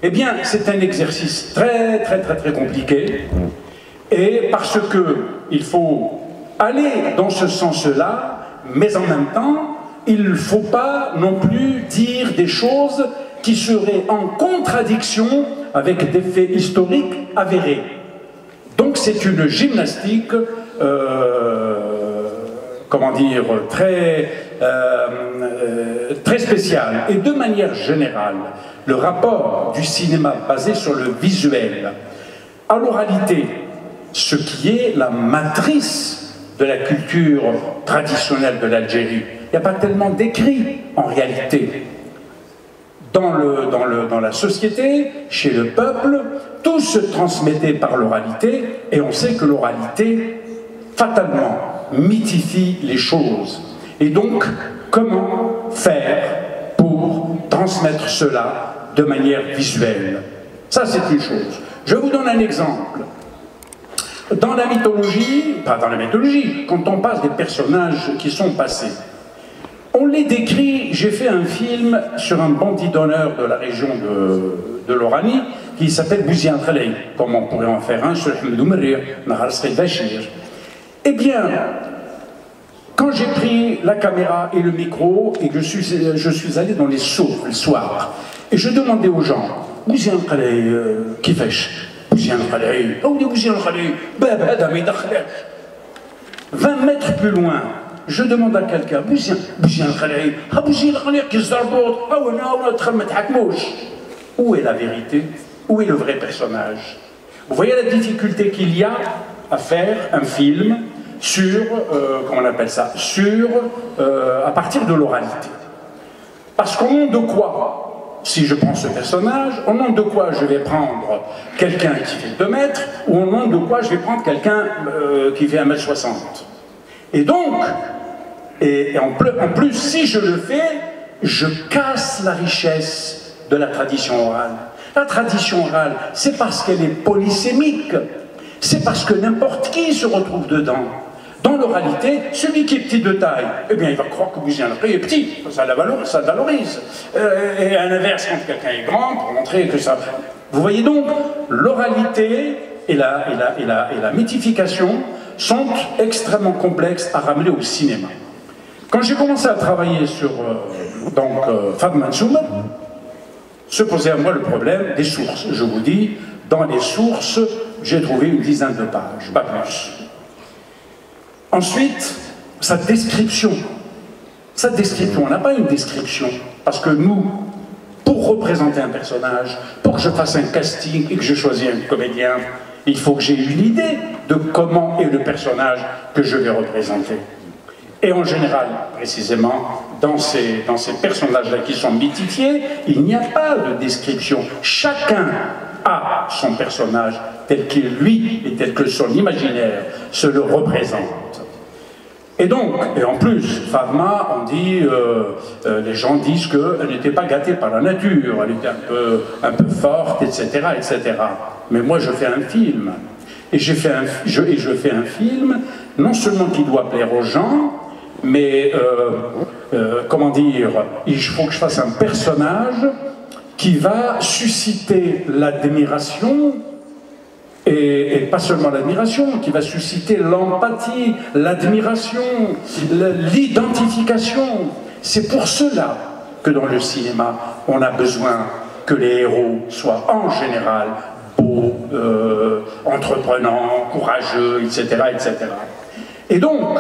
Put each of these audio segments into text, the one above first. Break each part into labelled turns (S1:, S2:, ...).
S1: Eh bien, c'est un exercice très compliqué, et parce qu'il faut aller dans ce sens-là, mais en même temps, il ne faut pas non plus dire des choses qui seraient en contradiction avec des faits historiques avérés. Donc c'est une gymnastique, comment dire, très spéciale. Et de manière générale, le rapport du cinéma basé sur le visuel à l'oralité, ce qui est la matrice de la culture traditionnelle de l'Algérie. Il n'y a pas tellement d'écrits en réalité. Dans la société, chez le peuple, tout se transmettait par l'oralité, et on sait que l'oralité, fatalement, mythifie les choses. Et donc, comment faire pour transmettre cela de manière visuelle? Ça, c'est une chose. Je vous donne un exemple. Dans la mythologie, pas dans la mythologie, quand on passe des personnages qui sont passés, on les décrit. J'ai fait un film sur un bandit d'honneur de la région de l'Oranie qui s'appelle Bouziane Khalei, comme on pourrait en faire un sur Hamdou Merrir, Nahar Sri Bachir. Eh bien, quand j'ai pris la caméra et le micro et que je suis allé dans les sourds le soir, et je demandais aux gens, Bouziane Khalei, qui fait Bouziane Khalei, oh, Bouziane Khalei, 20 mètres plus loin, je demande à quelqu'un, où est la vérité? Où est le vrai personnage? Vous voyez la difficulté qu'il y a à faire un film sur, comment on appelle ça, à partir de l'oralité. Parce qu'au nom de quoi, si je prends ce personnage, au nom de quoi je vais prendre quelqu'un qui fait 2 mètres, ou au nom de quoi je vais prendre quelqu'un qui fait 1,60 m? Et donc, en plus, si je le fais, je casse la richesse de la tradition orale. La tradition orale, c'est parce qu'elle est polysémique, c'est parce que n'importe qui se retrouve dedans. Dans l'oralité, celui qui est petit de taille, eh bien, il va croire que Bouziane Khalei est petit, ça valorise. Et à l'inverse, quand quelqu'un est grand, pour montrer que ça... Vous voyez donc, l'oralité et la mythification sont extrêmement complexes à ramener au cinéma. Quand j'ai commencé à travailler sur Fad Mansour, se posait à moi le problème des sources. Je vous dis, dans les sources, j'ai trouvé une dizaine de pages, pas plus. Ensuite, sa description. Sa description, on n'a pas une description, parce que nous, pour représenter un personnage, pour que je fasse un casting et que je choisisse un comédien, il faut que j'ai une idée de comment est le personnage que je vais représenter. Et en général, précisément, dans ces personnages-là qui sont mythifiés, il n'y a pas de description. Chacun a son personnage tel qu'il, lui, et tel que son imaginaire se le représente. Et donc, et en plus, Fatma, on dit, les gens disent qu'elle n'était pas gâtée par la nature, elle était un peu forte, etc., etc. Mais moi, je fais un film. Et je fais un film, non seulement qui doit plaire aux gens, mais, comment dire, il faut que je fasse un personnage qui va susciter l'admiration, et pas seulement l'admiration, qui va susciter l'empathie, l'admiration, l'identification. C'est pour cela que dans le cinéma, on a besoin que les héros soient en général beaux, entreprenants, courageux, etc., etc. Et donc,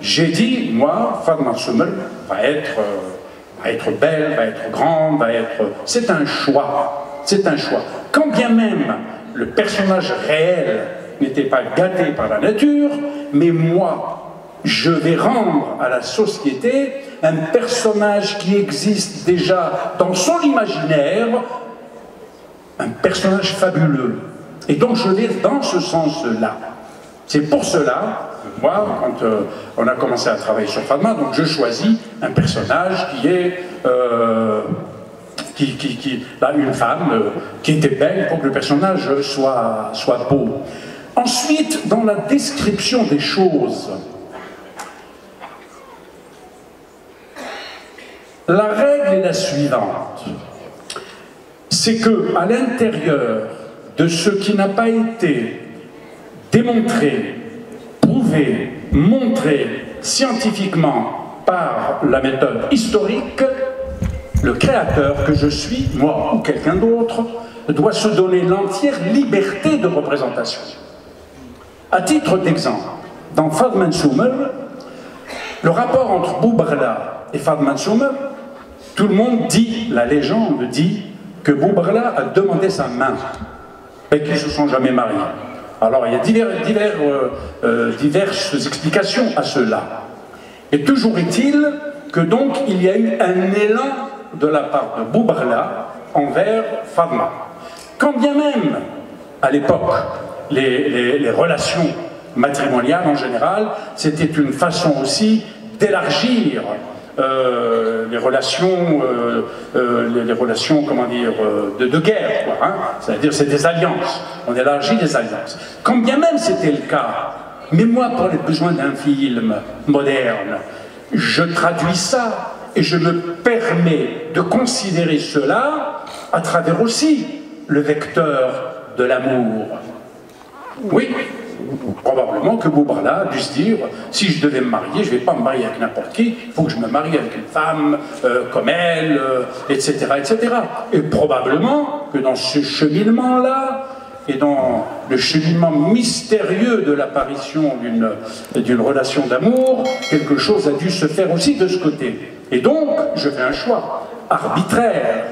S1: j'ai dit, moi, Fatma Soumel va être belle, va être grande, va être... C'est un choix, c'est un choix. Quand bien même le personnage réel n'était pas gâté par la nature, mais moi, je vais rendre à la société un personnage qui existe déjà dans son imaginaire, un personnage fabuleux. Et donc je vais dans ce sens-là. C'est pour cela que moi, quand on a commencé à travailler sur Fatma, donc je choisis un personnage qui est... une femme qui était belle pour que le personnage soit beau. Ensuite, dans la description des choses, la règle est la suivante. c'est que à l'intérieur de ce qui n'a pas été démontré, prouvé, montré scientifiquement par la méthode historique, le créateur que je suis, moi ou quelqu'un d'autre, doit se donner l'entière liberté de représentation. À titre d'exemple, dans Fad Mansoumar, le rapport entre Boubrla et Fad Mansoumar, tout le monde dit, la légende dit, que Boubrla a demandé sa main et qu'ils ne se sont jamais mariés. Alors il y a diverses explications à cela. Et toujours est-il que donc il y a eu un élan de la part de Boubrla envers Fatma. Quand bien même, à l'époque, les relations matrimoniales en général, c'était une façon aussi d'élargir les relations, comment dire, de guerre, quoi, hein. C'est-à-dire c'est des alliances, on élargit les alliances. Quand bien même c'était le cas, mais moi pour les besoins d'un film moderne, je traduis ça et je me permets de considérer cela à travers aussi le vecteur de l'amour. Oui, probablement que Boubrla a dû se dire, si je devais me marier, je ne vais pas me marier avec n'importe qui, il faut que je me marie avec une femme comme elle, etc., etc. Et probablement que dans ce cheminement-là, et dans le cheminement mystérieux de l'apparition d'une relation d'amour, quelque chose a dû se faire aussi de ce côté. Et donc, je fais un choix arbitraire,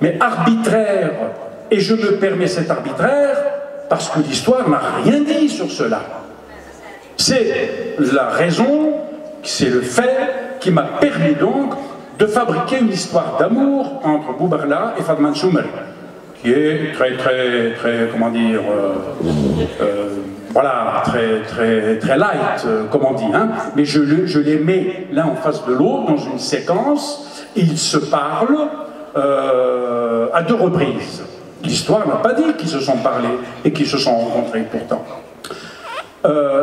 S1: mais arbitraire, et je me permets cet arbitraire, parce que l'histoire n'a rien dit sur cela. C'est la raison, c'est le fait qui m'a permis donc de fabriquer une histoire d'amour entre Boubrla et Fad Mansoumar, qui est très, comment dire, voilà, très light, comme on dit, hein, mais je les mets l'un en face de l'autre dans une séquence, et ils se parlent à 2 reprises. L'histoire n'a pas dit qu'ils se sont parlés et qu'ils se sont rencontrés pourtant.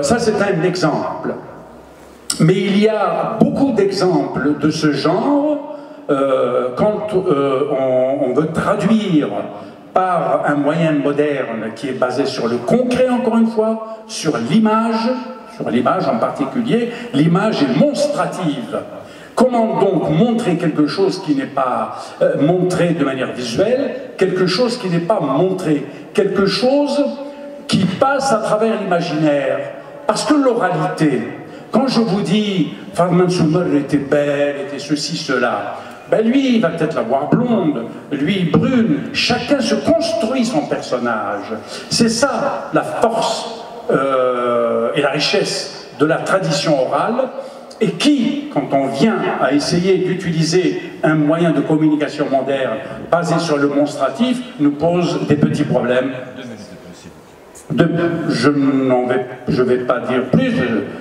S1: Ça c'est un exemple. Mais il y a beaucoup d'exemples de ce genre quand on veut traduire par un moyen moderne qui est basé sur le concret, encore une fois, sur l'image en particulier. L'image est monstrative. Comment donc montrer quelque chose qui n'est pas montré de manière visuelle, quelque chose qui n'est pas montré, quelque chose qui passe à travers l'imaginaire? Parce que l'oralité, quand je vous dis Fad Mansoumar était belle, était ceci, cela, ben lui il va peut-être la voir blonde, lui brune, chacun se construit son personnage. C'est ça la force et la richesse de la tradition orale, et qui, quand on vient à essayer d'utiliser un moyen de communication moderne basé sur le monstratif, nous pose des petits problèmes. Je ne vais pas dire plus,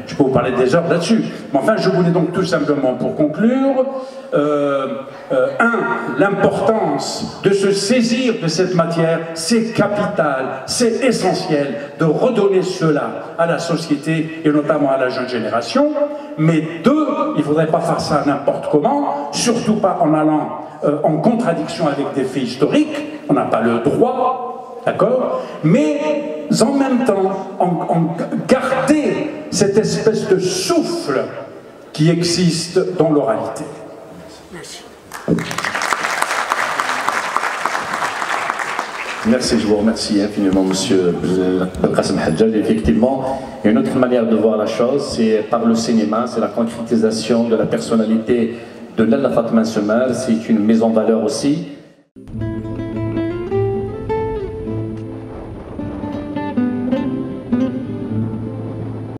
S1: je peux vous parler des heures là-dessus. Mais enfin, je voulais donc tout simplement, pour conclure, l'importance de se saisir de cette matière, c'est capital, c'est essentiel de redonner cela à la société et notamment à la jeune génération. Mais 2, il ne faudrait pas faire ça n'importe comment, surtout pas en allant en contradiction avec des faits historiques, on n'a pas le droit, d'accord? Mais en même temps, garder cette espèce de souffle qui existe dans l'oralité.
S2: Merci. Merci, je vous remercie infiniment, monsieur Qasim Hadjadj. Effectivement, une autre manière de voir la chose, c'est par le cinéma, c'est la concrétisation de la personnalité de Lalla Fatma Mansoumar, c'est une mise en valeur aussi.